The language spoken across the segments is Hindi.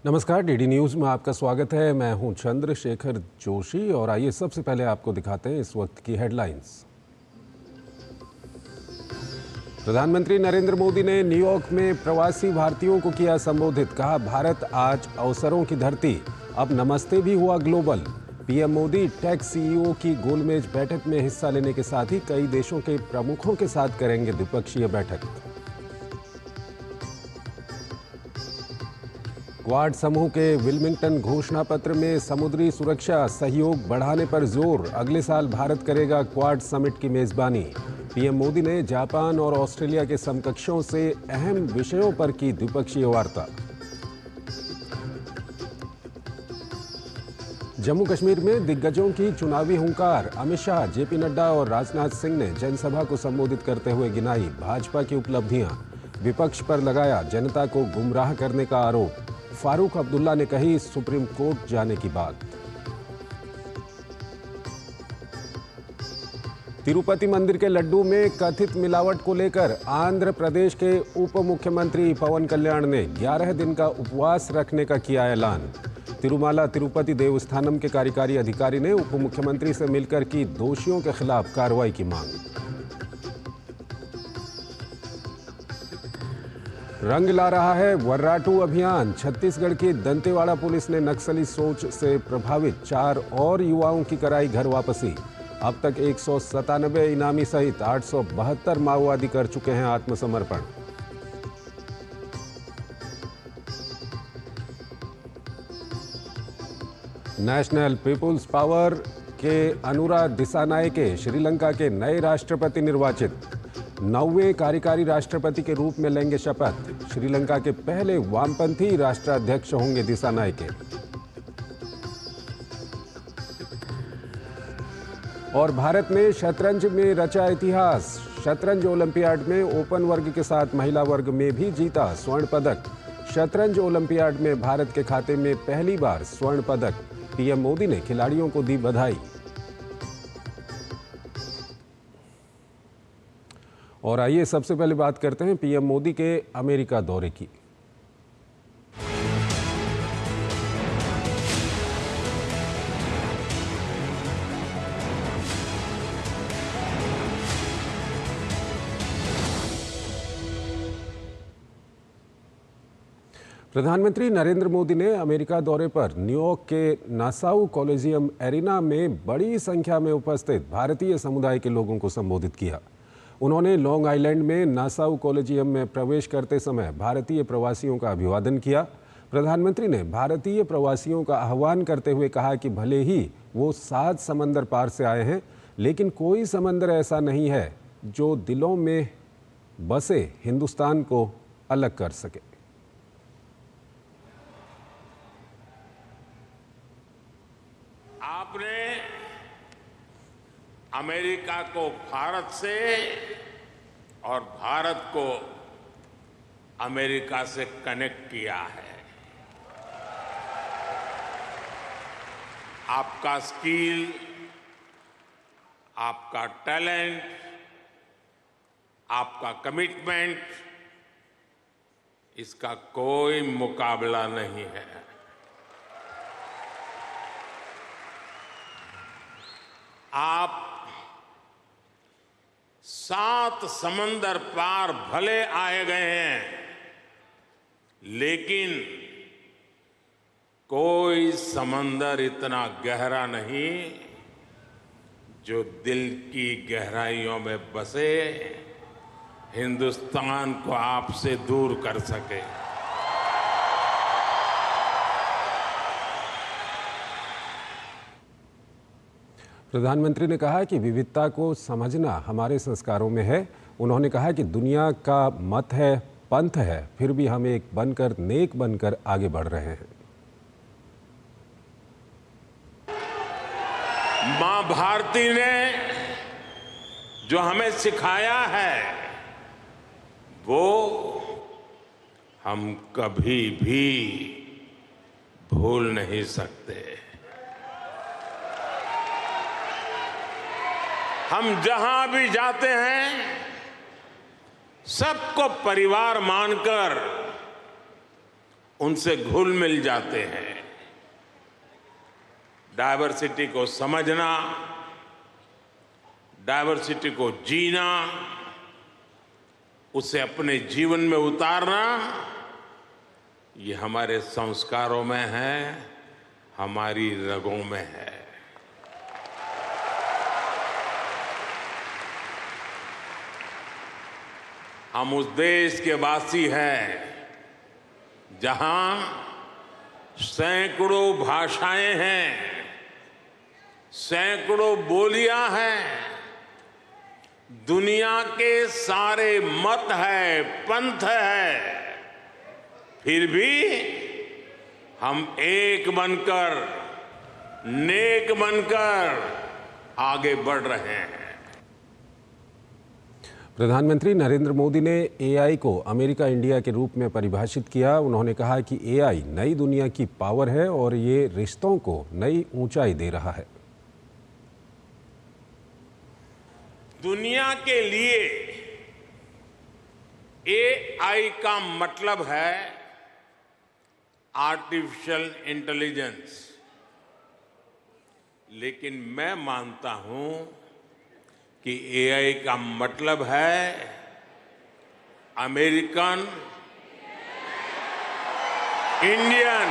नमस्कार, डीडी न्यूज़ में आपका स्वागत है। मैं हूं चंद्रशेखर जोशी और आइए सबसे पहले आपको दिखाते हैं इस वक्त की हेडलाइंस। प्रधानमंत्री नरेंद्र मोदी ने न्यूयॉर्क में प्रवासी भारतीयों को किया संबोधित। कहा, भारत आज अवसरों की धरती, अब नमस्ते भी हुआ global. PM Modi tech CEO की गोलमेज बैठक में हिस्सा लेने के साथ ही कई देशों के प्रमुखों के साथ करेंगे द्विपक्षीय बैठक। क्वाड समूह के विल्मिंगटन घोषणा पत्र में समुद्री सुरक्षा सहयोग बढ़ाने पर जोर। अगले साल भारत करेगा क्वाड समिट की मेजबानी। पीएम मोदी ने जापान और ऑस्ट्रेलिया के समकक्षों से अहम विषयों पर की द्विपक्षीय वार्ता। जम्मू कश्मीर में दिग्गजों की चुनावी हुंकार। अमित शाह, जेपी नड्डा और राजनाथ सिंह ने जनसभा को संबोधित करते हुए गिनाई भाजपा की उपलब्धियां। विपक्ष पर लगाया जनता को गुमराह करने का आरोप। फारूक अब्दुल्ला ने कही सुप्रीम कोर्ट जाने की बात। तिरुपति मंदिर के लड्डू में कथित मिलावट को लेकर आंध्र प्रदेश के उप मुख्यमंत्री पवन कल्याण ने 11 दिन का उपवास रखने का किया ऐलान। तिरुमाला तिरुपति देवस्थानम के कार्यकारी अधिकारी ने उप मुख्यमंत्री से मिलकर की दोषियों के खिलाफ कार्रवाई की मांग। रंग ला रहा है वर्राटू अभियान। छत्तीसगढ़ की दंतेवाड़ा पुलिस ने नक्सली सोच से प्रभावित 4 और युवाओं की कराई घर वापसी। अब तक 197 इनामी सहित 872 माओवादी कर चुके हैं आत्मसमर्पण। नेशनल पीपुल्स पावर के अनुरा दिसानायके श्रीलंका के नए राष्ट्रपति निर्वाचित। 9वें कार्यकारी राष्ट्रपति के रूप में लेंगे शपथ। श्रीलंका के पहले वामपंथी राष्ट्राध्यक्ष होंगे दिसानायके। और भारत ने शतरंज में रचा इतिहास। शतरंज ओलंपियाड में ओपन वर्ग के साथ महिला वर्ग में भी जीता स्वर्ण पदक। शतरंज ओलंपियाड में भारत के खाते में पहली बार स्वर्ण पदक। पीएम मोदी ने खिलाड़ियों को दी बधाई। और आइए सबसे पहले बात करते हैं पीएम मोदी के अमेरिका दौरे की। प्रधानमंत्री नरेंद्र मोदी ने अमेरिका दौरे पर न्यूयॉर्क के नासाउ कॉलेजियम एरिना में बड़ी संख्या में उपस्थित भारतीय समुदाय के लोगों को संबोधित किया। उन्होंने लॉन्ग आइलैंड में नासाउ कॉलेजियम में प्रवेश करते समय भारतीय प्रवासियों का अभिवादन किया। प्रधानमंत्री ने भारतीय प्रवासियों का आह्वान करते हुए कहा कि भले ही वो 7 समंदर पार से आए हैं, लेकिन कोई समंदर ऐसा नहीं है जो दिलों में बसे हिंदुस्तान को अलग कर सके। आपने अमेरिका को भारत से और भारत को अमेरिका से कनेक्ट किया है। आपका स्किल, आपका टैलेंट, आपका कमिटमेंट, इसका कोई मुकाबला नहीं है। आप 7 समंदर पार भले आए गए हैं, लेकिन कोई समंदर इतना गहरा नहीं जो दिल की गहराइयों में बसे हिंदुस्तान को आपसे दूर कर सके। प्रधानमंत्री ने कहा कि विविधता को समझना हमारे संस्कारों में है। उन्होंने कहा कि दुनिया का मत है, पंथ है, फिर भी हम एक बनकर, नेक बनकर आगे बढ़ रहे हैं। मां भारती ने जो हमें सिखाया है वो हम कभी भी भूल नहीं सकते। हम जहां भी जाते हैं सबको परिवार मानकर उनसे घुल मिल जाते हैं। डायवर्सिटी को समझना, डायवर्सिटी को जीना, उसे अपने जीवन में उतारना, ये हमारे संस्कारों में है, हमारी रगों में है। हम उस देश के वासी हैं जहां सैकड़ों भाषाएं हैं, सैकड़ों बोलियां हैं, दुनिया के सारे मत है, पंथ है, फिर भी हम एक बनकर, नेक बनकर आगे बढ़ रहे हैं। प्रधानमंत्री नरेंद्र मोदी ने एआई को अमेरिका इंडिया के रूप में परिभाषित किया। उन्होंने कहा कि एआई नई दुनिया की पावर है और ये रिश्तों को नई ऊंचाई दे रहा है। दुनिया के लिए एआई का मतलब है आर्टिफिशियल इंटेलिजेंस, लेकिन मैं मानता हूं कि एआई का मतलब है अमेरिकन इंडियन।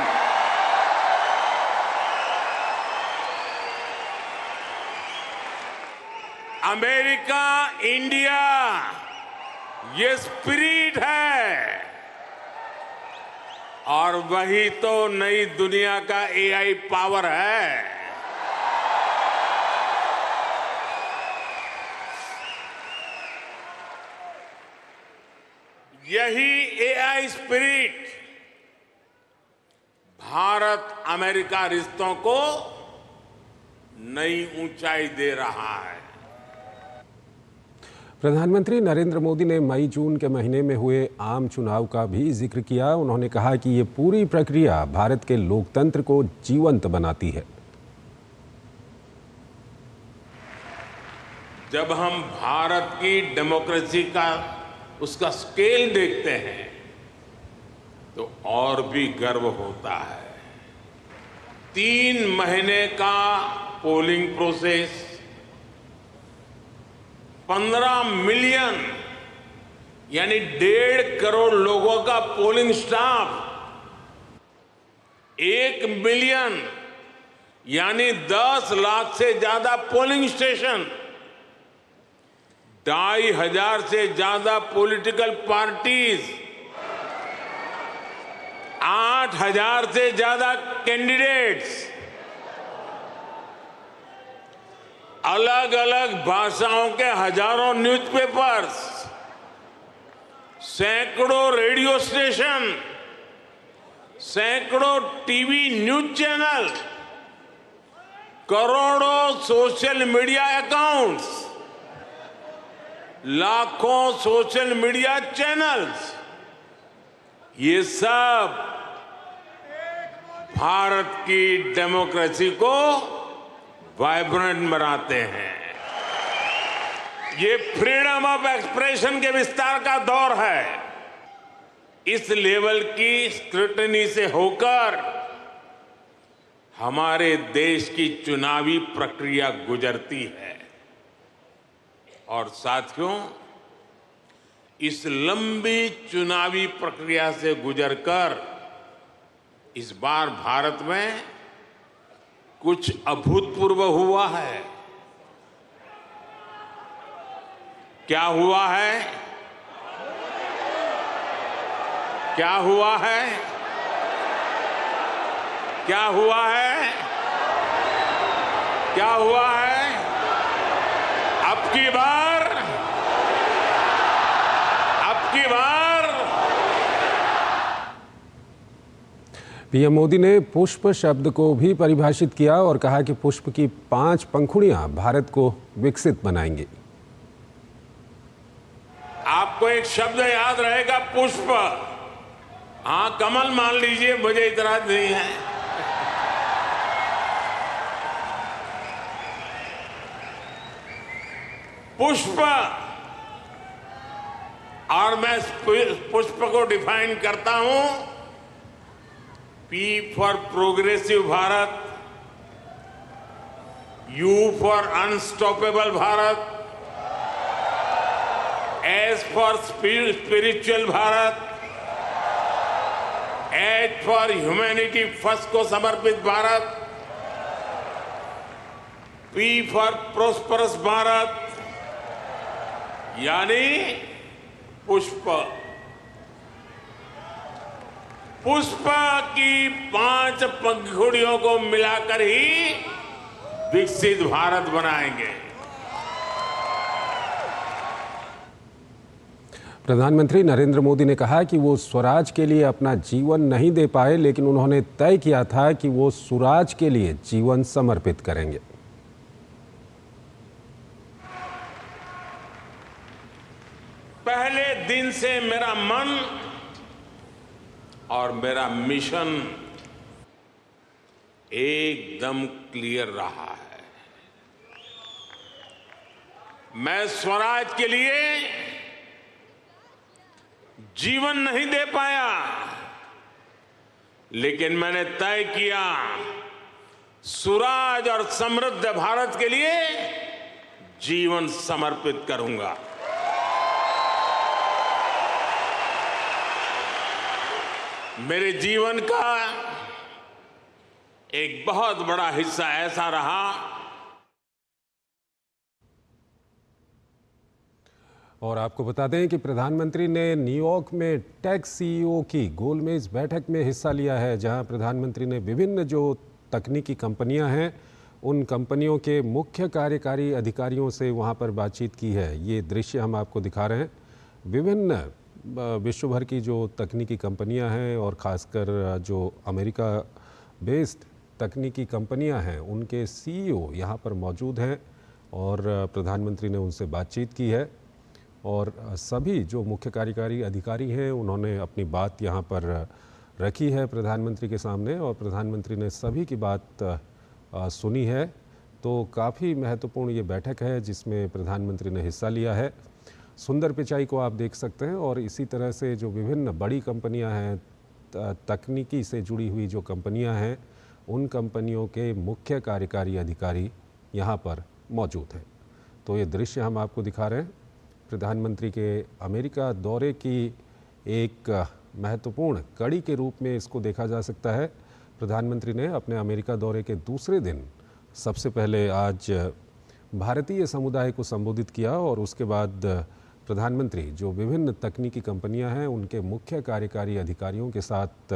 अमेरिका इंडिया ये स्पिरिट है, और वही तो नई दुनिया का एआई पावर है। यही एआई स्पिरिट भारत अमेरिका रिश्तों को नई ऊंचाई दे रहा है। प्रधानमंत्री नरेंद्र मोदी ने मई जून के महीने में हुए आम चुनाव का भी जिक्र किया। उन्होंने कहा कि ये पूरी प्रक्रिया भारत के लोकतंत्र को जीवंत बनाती है। जब हम भारत की डेमोक्रेसी का उसका स्केल देखते हैं तो और भी गर्व होता है। 3 महीने का पोलिंग प्रोसेस, 15 मिलियन यानी 1.5 करोड़ लोगों का पोलिंग स्टाफ, 1 मिलियन यानी 10 लाख से ज्यादा पोलिंग स्टेशन, 2,500 से ज्यादा पॉलिटिकल पार्टीज, 8,000 से ज्यादा कैंडिडेट्स, अलग अलग भाषाओं के हजारों न्यूज़पेपर्स, सैकड़ों रेडियो स्टेशन, सैकड़ों टीवी न्यूज चैनल, करोड़ों सोशल मीडिया अकाउंट्स, लाखों सोशल मीडिया चैनल्स, ये सब भारत की डेमोक्रेसी को वाइब्रेंट बनाते हैं। ये फ्रीडम ऑफ एक्सप्रेशन के विस्तार का दौर है। इस लेवल की स्क्रूटनी से होकर हमारे देश की चुनावी प्रक्रिया गुजरती है। और साथियों, इस लंबी चुनावी प्रक्रिया से गुजरकर इस बार भारत में कुछ अभूतपूर्व हुआ है। क्या हुआ है? क्या हुआ है? क्या हुआ है? क्या हुआ है? अब की बार पीएम मोदी ने पुष्प शब्द को भी परिभाषित किया और कहा कि पुष्प की 5 पंखुड़ियां भारत को विकसित बनाएंगी। आपको एक शब्द याद रहेगा, पुष्प। हाँ, कमल मान लीजिए, मुझे इतराज नहीं है। पुष्प, और मैं पुष्प को डिफाइन करता हूं P for Progressive Bharat, U for Unstoppable Bharat, S for Spiritual Bharat, H for Humanity First को समर्पित Bharat, P for Prosperous Bharat, यानी पुष्प। पुष्प की 5 पंखुड़ियों को मिलाकर ही विकसित भारत बनाएंगे। प्रधानमंत्री नरेंद्र मोदी ने कहा कि वो स्वराज के लिए अपना जीवन नहीं दे पाए, लेकिन उन्होंने तय किया था कि वो सुराज के लिए जीवन समर्पित करेंगे। पहले दिन से मेरा मन और मेरा मिशन एकदम क्लियर रहा है। मैं स्वराज के लिए जीवन नहीं दे पाया, लेकिन मैंने तय किया सुराज और समृद्ध भारत के लिए जीवन समर्पित करूंगा। मेरे जीवन का एक बहुत बड़ा हिस्सा ऐसा रहा। और आपको बता दें कि प्रधानमंत्री ने न्यूयॉर्क में टेक सीईओ की गोलमेज बैठक में हिस्सा लिया है, जहां प्रधानमंत्री ने विभिन्न जो तकनीकी कंपनियां हैं उन कंपनियों के मुख्य कार्यकारी अधिकारियों से वहां पर बातचीत की है। ये दृश्य हम आपको दिखा रहे हैं। विभिन्न विश्व भर की जो तकनीकी कंपनियां हैं और ख़ासकर जो अमेरिका बेस्ड तकनीकी कंपनियां हैं उनके सीईओ यहां पर मौजूद हैं और प्रधानमंत्री ने उनसे बातचीत की है। और सभी जो मुख्य कार्यकारी अधिकारी हैं उन्होंने अपनी बात यहाँ पर रखी है प्रधानमंत्री के सामने, और प्रधानमंत्री ने सभी की बात सुनी है। तो काफ़ी महत्वपूर्ण ये बैठक है जिसमें प्रधानमंत्री ने हिस्सा लिया है। सुंदर पिचाई को आप देख सकते हैं, और इसी तरह से जो विभिन्न बड़ी कंपनियां हैं, तकनीकी से जुड़ी हुई जो कंपनियां हैं, उन कंपनियों के मुख्य कार्यकारी अधिकारी यहाँ पर मौजूद हैं। तो ये दृश्य हम आपको दिखा रहे हैं। प्रधानमंत्री के अमेरिका दौरे की एक महत्वपूर्ण कड़ी के रूप में इसको देखा जा सकता है। प्रधानमंत्री ने अपने अमेरिका दौरे के दूसरे दिन सबसे पहले आज भारतीय समुदाय को संबोधित किया, और उसके बाद प्रधानमंत्री जो विभिन्न तकनीकी कंपनियां हैं उनके मुख्य कार्यकारी अधिकारियों के साथ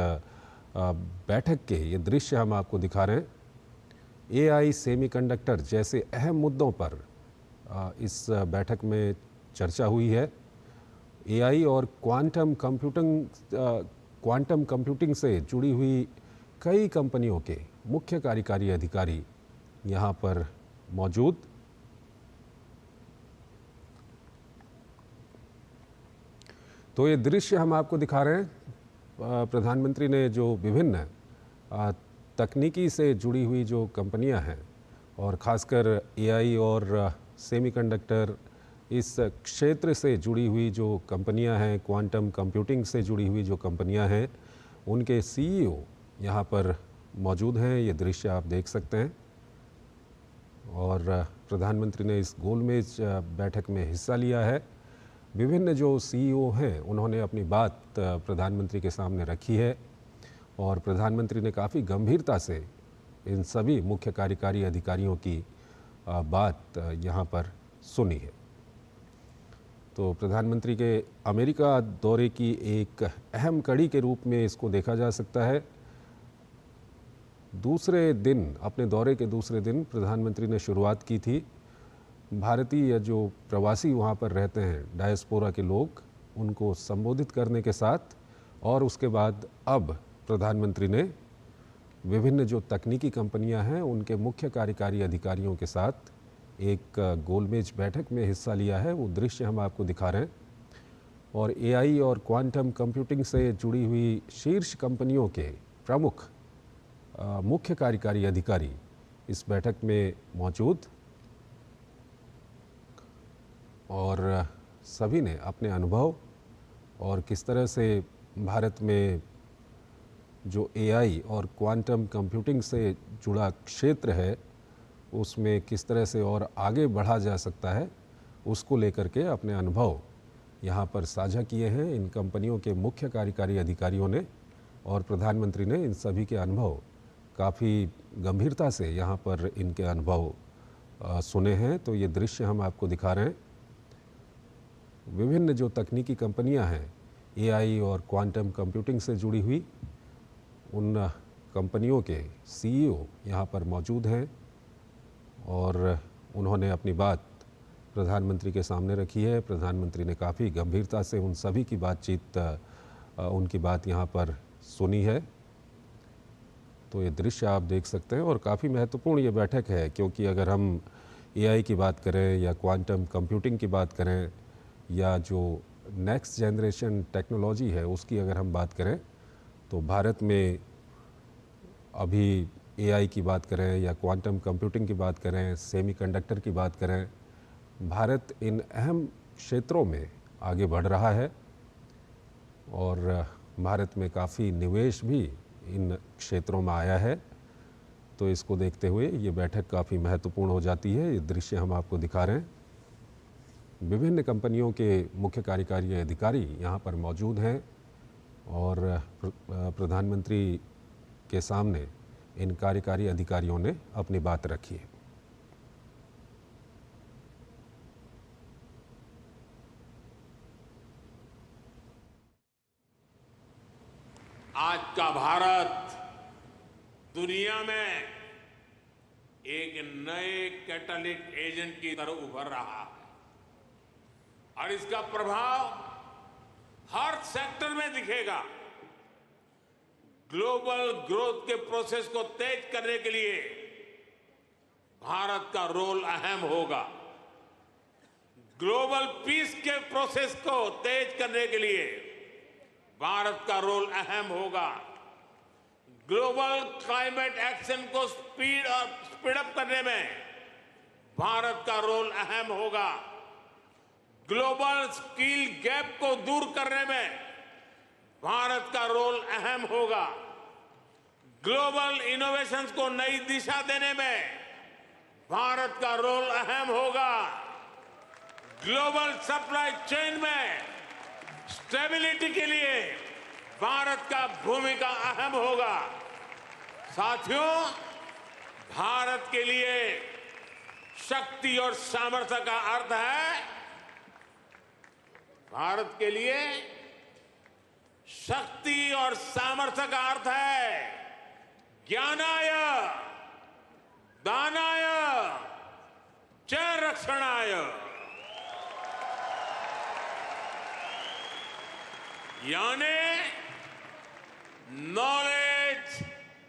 बैठक के ये दृश्य हम आपको दिखा रहे हैं। एआई, सेमीकंडक्टर जैसे अहम मुद्दों पर इस बैठक में चर्चा हुई है। एआई और क्वांटम कंप्यूटिंग से जुड़ी हुई कई कंपनियों के मुख्य कार्यकारी अधिकारी यहाँ पर मौजूद। तो ये दृश्य हम आपको दिखा रहे हैं। प्रधानमंत्री ने जो विभिन्न तकनीकी से जुड़ी हुई जो कंपनियां हैं और ख़ासकर एआई और सेमीकंडक्टर इस क्षेत्र से जुड़ी हुई जो कंपनियां हैं, क्वांटम कंप्यूटिंग से जुड़ी हुई जो कंपनियां हैं, उनके सीईओ यहाँ पर मौजूद हैं। ये दृश्य आप देख सकते हैं। और प्रधानमंत्री ने इस गोलमेज बैठक में हिस्सा लिया है। विभिन्न जो सीईओ हैं उन्होंने अपनी बात प्रधानमंत्री के सामने रखी है, और प्रधानमंत्री ने काफ़ी गंभीरता से इन सभी मुख्य कार्यकारी अधिकारियों की बात यहाँ पर सुनी है। तो प्रधानमंत्री के अमेरिका दौरे की एक अहम कड़ी के रूप में इसको देखा जा सकता है। दूसरे दिन, अपने दौरे के दूसरे दिन प्रधानमंत्री ने शुरुआत की थी भारतीय जो प्रवासी वहाँ पर रहते हैं, डायस्पोरा के लोग, उनको संबोधित करने के साथ, और उसके बाद अब प्रधानमंत्री ने विभिन्न जो तकनीकी कंपनियां हैं उनके मुख्य कार्यकारी अधिकारियों के साथ एक गोलमेज बैठक में हिस्सा लिया है। वो दृश्य हम आपको दिखा रहे हैं। और एआई और क्वांटम कंप्यूटिंग से जुड़ी हुई शीर्ष कंपनियों के प्रमुख मुख्य कार्यकारी अधिकारी इस बैठक में मौजूद, और सभी ने अपने अनुभव और किस तरह से भारत में जो एआई और क्वांटम कंप्यूटिंग से जुड़ा क्षेत्र है उसमें किस तरह से और आगे बढ़ा जा सकता है, उसको लेकर के अपने अनुभव यहाँ पर साझा किए हैं इन कंपनियों के मुख्य कार्यकारी अधिकारियों ने। और प्रधानमंत्री ने इन सभी के अनुभव काफ़ी गंभीरता से यहाँ पर इनके अनुभव सुने हैं। तो ये दृश्य हम आपको दिखा रहे हैं। विभिन्न जो तकनीकी कंपनियां हैं एआई और क्वांटम कंप्यूटिंग से जुड़ी हुई, उन कंपनियों के सीईओ यहाँ पर मौजूद हैं और उन्होंने अपनी बात प्रधानमंत्री के सामने रखी है। प्रधानमंत्री ने काफ़ी गंभीरता से उन सभी की बातचीत, उनकी बात यहाँ पर सुनी है। तो ये दृश्य आप देख सकते हैं और काफ़ी महत्वपूर्ण ये बैठक है, क्योंकि अगर हम एआई की बात करें या क्वांटम कंप्यूटिंग की बात करें या जो नेक्स्ट जनरेशन टेक्नोलॉजी है उसकी अगर हम बात करें, तो भारत में अभी एआई की बात करें या क्वांटम कंप्यूटिंग की बात करें, सेमीकंडक्टर की बात करें, भारत इन अहम क्षेत्रों में आगे बढ़ रहा है और भारत में काफ़ी निवेश भी इन क्षेत्रों में आया है। तो इसको देखते हुए ये बैठक काफ़ी महत्वपूर्ण हो जाती है। ये दृश्य हम आपको दिखा रहे हैं। विभिन्न कंपनियों के मुख्य कार्यकारी अधिकारी यहाँ पर मौजूद हैं और प्रधानमंत्री के सामने इन कार्यकारी अधिकारियों ने अपनी बात रखी है। आज का भारत दुनिया में एक नए कैटलिस्ट एजेंट की तरह उभर रहा है और इसका प्रभाव हर सेक्टर में दिखेगा। ग्लोबल ग्रोथ के प्रोसेस को तेज करने के लिए भारत का रोल अहम होगा। ग्लोबल पीस के प्रोसेस को तेज करने के लिए भारत का रोल अहम होगा। ग्लोबल क्लाइमेट एक्शन को स्पीड अप करने में भारत का रोल अहम होगा। ग्लोबल स्किल गैप को दूर करने में भारत का रोल अहम होगा। ग्लोबल इनोवेशंस को नई दिशा देने में भारत का रोल अहम होगा। ग्लोबल सप्लाई चेन में स्टेबिलिटी के लिए भारत का भूमिका अहम होगा। साथियों, भारत के लिए शक्ति और सामर्थ्य का अर्थ है, भारत के लिए शक्ति और सामर्थ्य का अर्थ है ज्ञानाय, दानाय, च रक्षणाय। यानी knowledge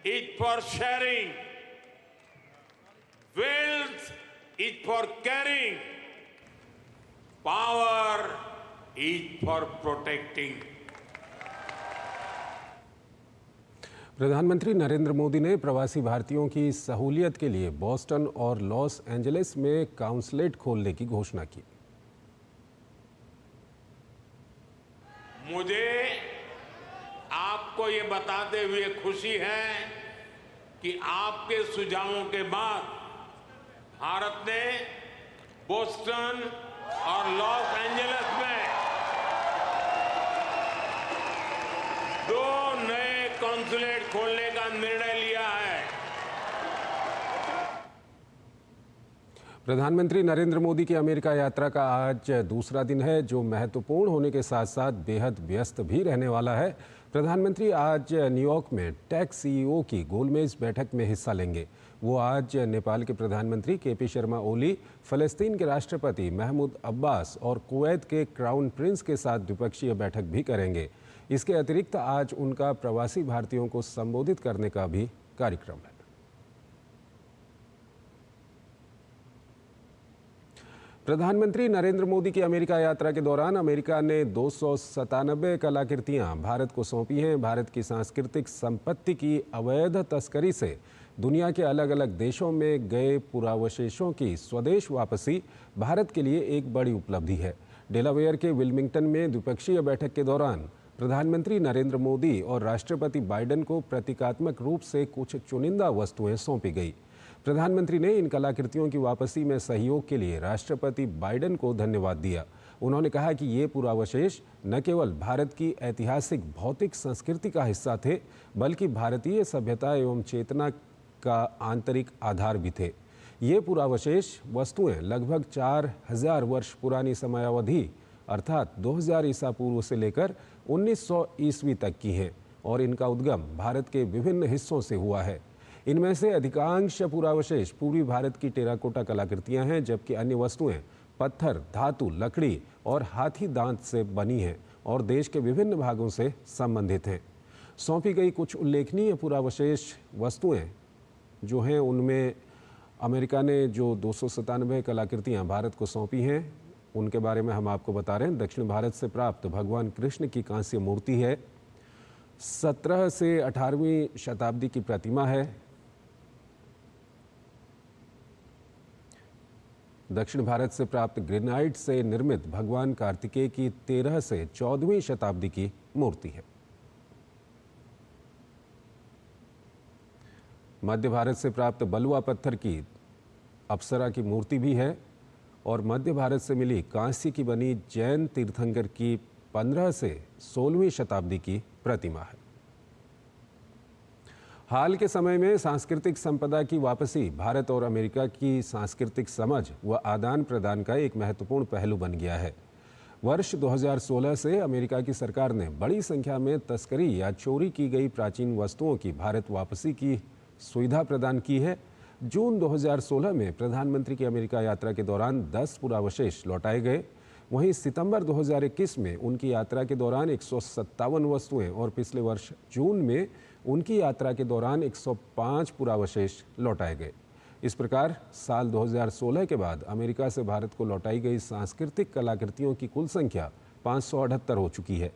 is for sharing, wealth is for carrying, power is for protecting. प्रधानमंत्री नरेंद्र मोदी ने प्रवासी भारतीयों की सहूलियत के लिए बोस्टन और लॉस एंजलिस में काउंसलेट खोलने की घोषणा की। मुझे आपको ये बताते हुए खुशी है कि आपके सुझावों के बाद भारत ने बोस्टन और लॉस एंजलिस में 2 नए कॉन्सुलेट खोलने का निर्णय लिया है। प्रधानमंत्री नरेंद्र मोदी की अमेरिका यात्रा का आज दूसरा दिन है, जो महत्वपूर्ण होने के साथ साथ बेहद व्यस्त भी रहने वाला है। प्रधानमंत्री आज न्यूयॉर्क में टेक सीईओ की गोलमेज बैठक में हिस्सा लेंगे। वो आज नेपाल के प्रधानमंत्री केपी शर्मा ओली, फ़लस्तीन के राष्ट्रपति महमूद अब्बास और कुवैत के क्राउन प्रिंस के साथ द्विपक्षीय बैठक भी करेंगे। इसके अतिरिक्त आज उनका प्रवासी भारतीयों को संबोधित करने का भी कार्यक्रम है। प्रधानमंत्री नरेंद्र मोदी की अमेरिका यात्रा के दौरान अमेरिका ने 297 कलाकृतियां भारत को सौंपी हैं। भारत की सांस्कृतिक संपत्ति की अवैध तस्करी से दुनिया के अलग अलग देशों में गए पुरावशेषों की स्वदेश वापसी भारत के लिए एक बड़ी उपलब्धि है। डेलावेयर के विल्मिंगटन में द्विपक्षीय बैठक के दौरान प्रधानमंत्री नरेंद्र मोदी और राष्ट्रपति बाइडेन को प्रतीकात्मक रूप से कुछ चुनिंदा वस्तुएं सौंपी गई। प्रधानमंत्री ने इन कलाकृतियों की वापसी में सहयोग के लिए राष्ट्रपति बाइडेन को धन्यवाद दिया। उन्होंने कहा कि ये पुरावशेष न केवल भारत की ऐतिहासिक भौतिक संस्कृति का हिस्सा थे, बल्कि भारतीय सभ्यता एवं चेतना का आंतरिक आधार भी थे। ये पुरावशेष वस्तुएं लगभग 4000 वर्ष पुरानी समयावधि अर्थात 2000 ईसा पूर्व से लेकर 1900 ईस्वी तक की हैं और इनका उद्गम भारत के विभिन्न हिस्सों से हुआ है। इनमें से अधिकांश पुरावशेष पूर्वी भारत की टेराकोटा कलाकृतियां हैं, जबकि अन्य वस्तुएं पत्थर, धातु, लकड़ी और हाथी दांत से बनी हैं और देश के विभिन्न भागों से संबंधित हैं। सौंपी गई कुछ उल्लेखनीय पुरावशेष वस्तुएं जो हैं, उनमें अमेरिका ने जो 297 कलाकृतियां भारत को सौंपी हैं, उनके बारे में हम आपको बता रहे हैं। दक्षिण भारत से प्राप्त भगवान कृष्ण की कांस्य मूर्ति है। 17 से 18वीं शताब्दी की प्रतिमा है। दक्षिण भारत से प्राप्त ग्रेनाइट से निर्मित भगवान कार्तिकेय की 13 से 14वीं शताब्दी की मूर्ति है। मध्य भारत से प्राप्त बलुआ पत्थर की अप्सरा की मूर्ति भी है और मध्य भारत से मिली कांस्य की बनी जैन तीर्थंकर की 15 से 16वीं शताब्दी की प्रतिमा है। हाल के समय में सांस्कृतिक संपदा की वापसी भारत और अमेरिका की सांस्कृतिक समझ व आदान प्रदान का एक महत्वपूर्ण पहलू बन गया है। वर्ष 2016 से अमेरिका की सरकार ने बड़ी संख्या में तस्करी या चोरी की गई प्राचीन वस्तुओं की भारत वापसी की सुविधा प्रदान की है। जून 2016 में प्रधानमंत्री की अमेरिका यात्रा के दौरान 10 पुरावशेष लौटाए गए। वहीं सितंबर 2021 में उनकी यात्रा के दौरान 157 वस्तुएं और पिछले वर्ष जून में उनकी यात्रा के दौरान 105 पुरावशेष लौटाए गए। इस प्रकार साल 2016 के बाद अमेरिका से भारत को लौटाई गई सांस्कृतिक कलाकृतियों की कुल संख्या 578 हो चुकी है।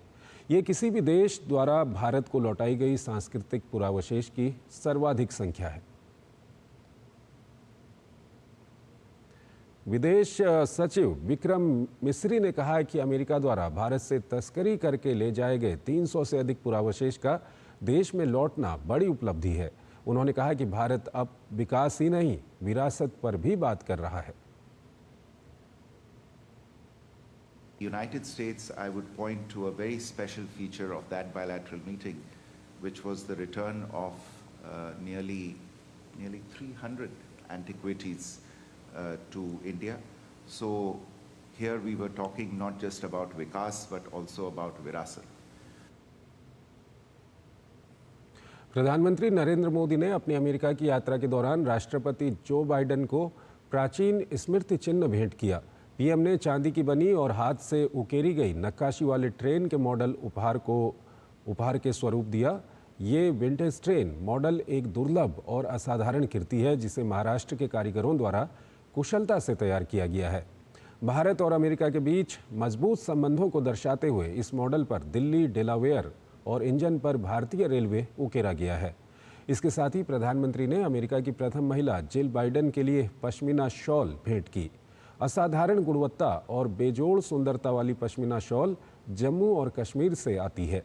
ये किसी भी देश द्वारा भारत को लौटाई गई सांस्कृतिक पुरावशेष की सर्वाधिक संख्या है। विदेश सचिव विक्रम मिस्री ने कहा है कि अमेरिका द्वारा भारत से तस्करी करके ले जाए गए 300 से अधिक पुरावशेष का देश में लौटना बड़ी उपलब्धि है। उन्होंने कहा कि भारत अब विकास ही नहीं, विरासत पर भी बात कर रहा है। United States, I would point to a very special feature of that bilateral meeting, which was the return of nearly 300 antiquities to India. So here we were talking not just about Vikas, but also about Virasat. प्रधानमंत्री नरेंद्र मोदी ने अपनी अमेरिका की यात्रा के दौरान राष्ट्रपति जो बाइडेन को प्राचीन स्मृति चिन्ह भेंट किया। पीएम ने चांदी की बनी और हाथ से उकेरी गई नक्काशी वाले ट्रेन के मॉडल उपहार के स्वरूप दिया। ये विंटेज ट्रेन मॉडल एक दुर्लभ और असाधारण कृति है, जिसे महाराष्ट्र के कारीगरों द्वारा कुशलता से तैयार किया गया है। भारत और अमेरिका के बीच मजबूत संबंधों को दर्शाते हुए इस मॉडल पर दिल्ली, डेलावेयर और इंजन पर भारतीय रेलवे उकेरा गया है। इसके साथ ही प्रधानमंत्री ने अमेरिका की प्रथम महिला जिल बाइडेन के लिए पश्मीना शॉल भेंट की। असाधारण गुणवत्ता और बेजोड़ सुंदरता वाली पश्मीना शॉल जम्मू और कश्मीर से आती है।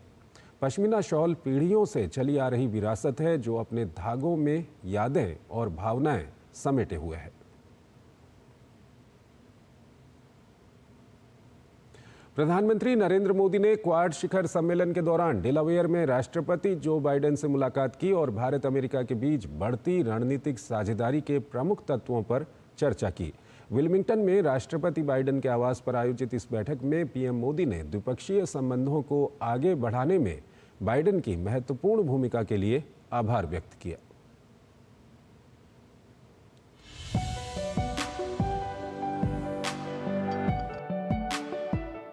पश्मीना शॉल पीढ़ियों से चली आ रही विरासत है, जो अपने धागों में यादें और भावनाएं समेटे हुए है। प्रधानमंत्री नरेंद्र मोदी ने क्वाड शिखर सम्मेलन के दौरान डेलावेयर में राष्ट्रपति जो बाइडेन से मुलाकात की और भारत अमेरिका के बीच बढ़ती रणनीतिक साझेदारी के प्रमुख तत्वों पर चर्चा की। विल्मिंगटन में राष्ट्रपति बाइडेन के आवास पर आयोजित इस बैठक में पीएम मोदी ने द्विपक्षीय संबंधों को आगे बढ़ाने में बाइडेन की महत्वपूर्ण भूमिका के लिए आभार व्यक्त किया।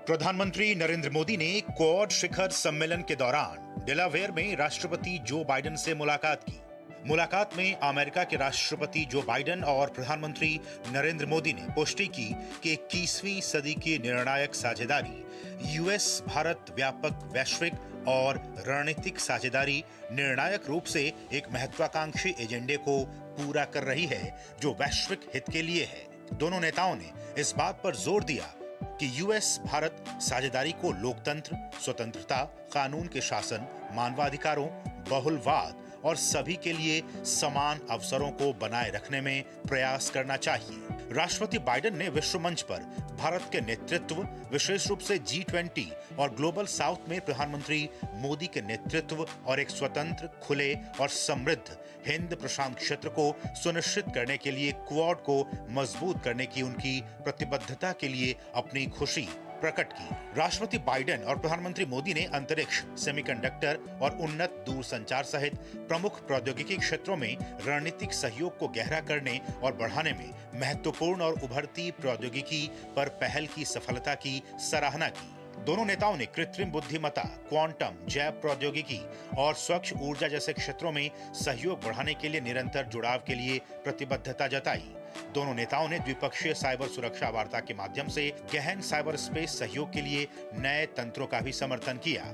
प्रधानमंत्री नरेंद्र मोदी ने क्वाड शिखर सम्मेलन के दौरान डेलावेयर में राष्ट्रपति जो बाइडेन से मुलाकात की। मुलाकात में अमेरिका के राष्ट्रपति जो बाइडेन और प्रधानमंत्री नरेंद्र मोदी ने पुष्टि की कि 21वीं सदी की निर्णायक साझेदारी यूएस भारत व्यापक वैश्विक और रणनीतिक साझेदारी निर्णायक रूप से एक महत्वाकांक्षी एजेंडे को पूरा कर रही है, जो वैश्विक हित के लिए है। दोनों नेताओं ने इस बात पर जोर दिया कि यूएस भारत साझेदारी को लोकतंत्र, स्वतंत्रता, कानून के शासन, मानवाधिकारों, बहुलवाद और सभी के लिए समान अवसरों को बनाए रखने में प्रयास करना चाहिए। राष्ट्रपति बाइडेन ने विश्व मंच पर भारत के नेतृत्व, विशेष रूप से G20 और ग्लोबल साउथ में प्रधानमंत्री मोदी के नेतृत्व और एक स्वतंत्र, खुले और समृद्ध हिंद प्रशांत क्षेत्र को सुनिश्चित करने के लिए क्वाड को मजबूत करने की उनकी प्रतिबद्धता के लिए अपनी खुशी प्रकट की। राष्ट्रपति बाइडेन और प्रधानमंत्री मोदी ने अंतरिक्ष, सेमीकंडक्टर और उन्नत दूरसंचार सहित प्रमुख प्रौद्योगिकी क्षेत्रों में रणनीतिक सहयोग को गहरा करने और बढ़ाने में महत्वपूर्ण और उभरती प्रौद्योगिकी पर पहल की सफलता की सराहना की। दोनों नेताओं ने कृत्रिम बुद्धिमत्ता, क्वांटम, जैव प्रौद्योगिकी और स्वच्छ ऊर्जा जैसे क्षेत्रों में सहयोग बढ़ाने के लिए निरंतर जुड़ाव के लिए प्रतिबद्धता जताई। दोनों नेताओं ने द्विपक्षीय साइबर सुरक्षा वार्ता के माध्यम से गहन साइबर स्पेस सहयोग के लिए नए तंत्रों का भी समर्थन किया।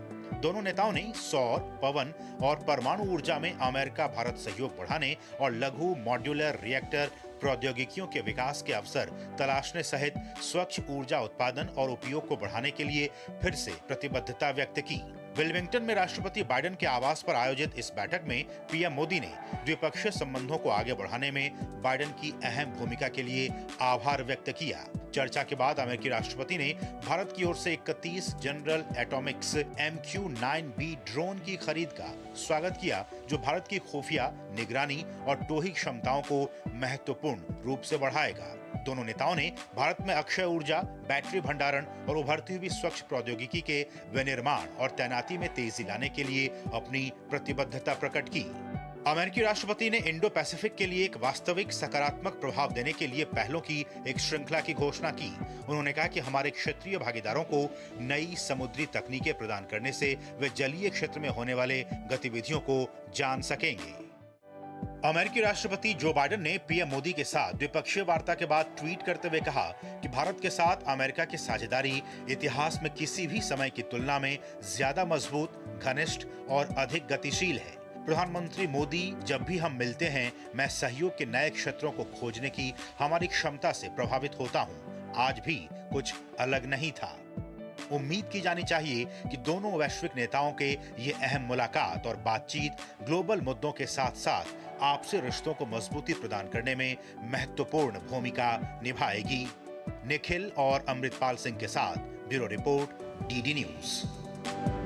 दोनों नेताओं ने सौर, पवन और परमाणु ऊर्जा में अमेरिका भारत सहयोग बढ़ाने और लघु मॉड्यूलर रिएक्टर प्रौद्योगिकियों के विकास के अवसर तलाशने सहित स्वच्छ ऊर्जा उत्पादन और उपयोग को बढ़ाने के लिए फिर से प्रतिबद्धता व्यक्त की। विल्मिंगटन में राष्ट्रपति बाइडेन के आवास पर आयोजित इस बैठक में पीएम मोदी ने द्विपक्षीय संबंधों को आगे बढ़ाने में बाइडेन की अहम भूमिका के लिए आभार व्यक्त किया। चर्चा के बाद अमेरिकी राष्ट्रपति ने भारत की ओर से 31 जनरल एटॉमिक्स MQ-9B ड्रोन की खरीद का स्वागत किया, जो भारत की खुफिया, निगरानी और टोही क्षमताओं को महत्वपूर्ण रूप से बढ़ाएगा। दोनों नेताओं ने भारत में अक्षय ऊर्जा, बैटरी भंडारण और उभरती हुई स्वच्छ प्रौद्योगिकी के विनिर्माण और तैनाती में तेजी लाने के लिए अपनी प्रतिबद्धता प्रकट की। अमेरिकी राष्ट्रपति ने इंडो पैसिफिक के लिए एक वास्तविक सकारात्मक प्रभाव देने के लिए पहलों की एक श्रृंखला की घोषणा की। उन्होंने कहा कि हमारे क्षेत्रीय भागीदारों को नई समुद्री तकनीकें प्रदान करने से वे जलीय क्षेत्र में होने वाले गतिविधियों को जान सकेंगे। अमेरिकी राष्ट्रपति जो बाइडेन ने पीएम मोदी के साथ द्विपक्षीय वार्ता के बाद ट्वीट करते हुए कहा कि भारत के साथ अमेरिका की साझेदारी इतिहास में किसी भी समय की तुलना में ज्यादा मजबूत, घनिष्ठ और अधिक गतिशील है। प्रधानमंत्री मोदी, जब भी हम मिलते हैं, मैं सहयोग के नए क्षेत्रों को खोजने की हमारी क्षमता से प्रभावित होता हूं। आज भी कुछ अलग नहीं था। उम्मीद की जानी चाहिए कि दोनों वैश्विक नेताओं के ये अहम मुलाकात और बातचीत ग्लोबल मुद्दों के साथ साथ आपसी रिश्तों को मजबूती प्रदान करने में महत्वपूर्ण भूमिका निभाएगी। निखिल और अमृतपाल सिंह के साथ ब्यूरो रिपोर्ट, DD न्यूज।